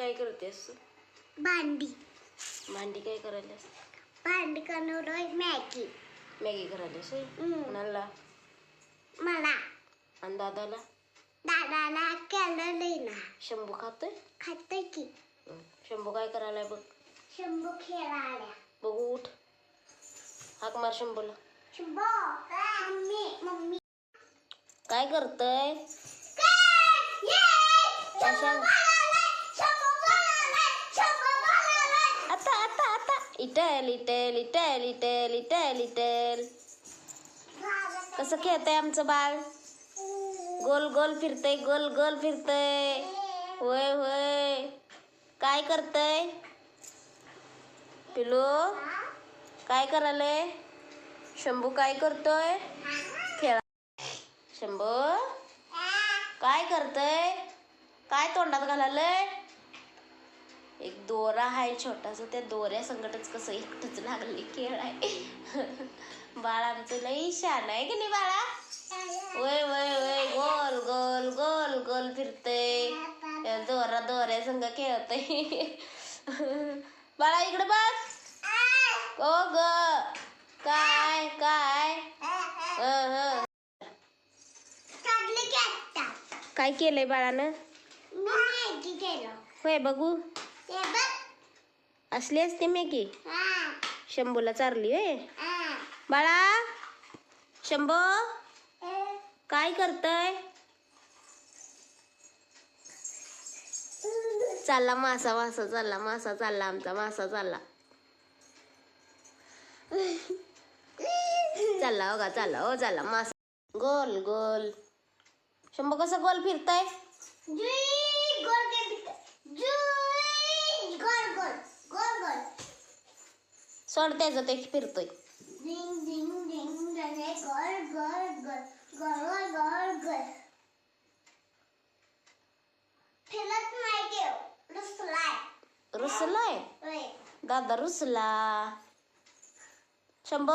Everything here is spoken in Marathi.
काय करतेस? भांडी काय करायलास? भांडी करणार मॅगी मॅगी करायलास होय? कोणाला? मला आणि दादाला? दादाला केलं ना. शंभू खातोय? खातोय की. शंभू काय करायलाय बघ. शंभू खेळायला. बघू उठ. हाक मार शंभूला. शंभू मम्मी मम्मी काय करतोय? आता आता आता इटल इटल इटल इटल इटल इटल. कसं खेळतंय आमचं बाळ? गोल गोल फिरतय, गोल गोल फिरतय. होय होय. काय करतय पिलू? काय करायलंय? शंभू काय करतोय? खेळा. शंभू काय करतय? काय तोंडात घालालंय? एक दोरा आहे छोटासा, त्या दोऱ्या संकटच कसं एकटच लागले खेळाय. बाळ आमचं लई शान आहे की नाही बाळा? वय वय वय गोल गोल गोल गोल फिरतय. दोऱ्या संग खेळतय. बाळा इकडे बघ. ओ ग काय काय काय केलंय बाळानं? होय बघू. असली असते मॅगी. शंभूला चारली होय बाळा. शंभू काय करतय? चालला मासा मासा चालला, मासा चालला आमचा, मासा चालला. चालला हो का, चालला हो, चालला मासा गोल गोल. शंभू कसं गोल फिरताय? सोड त्याचं ते फिरतोय. रुसलाय दादा रुसला. शंभू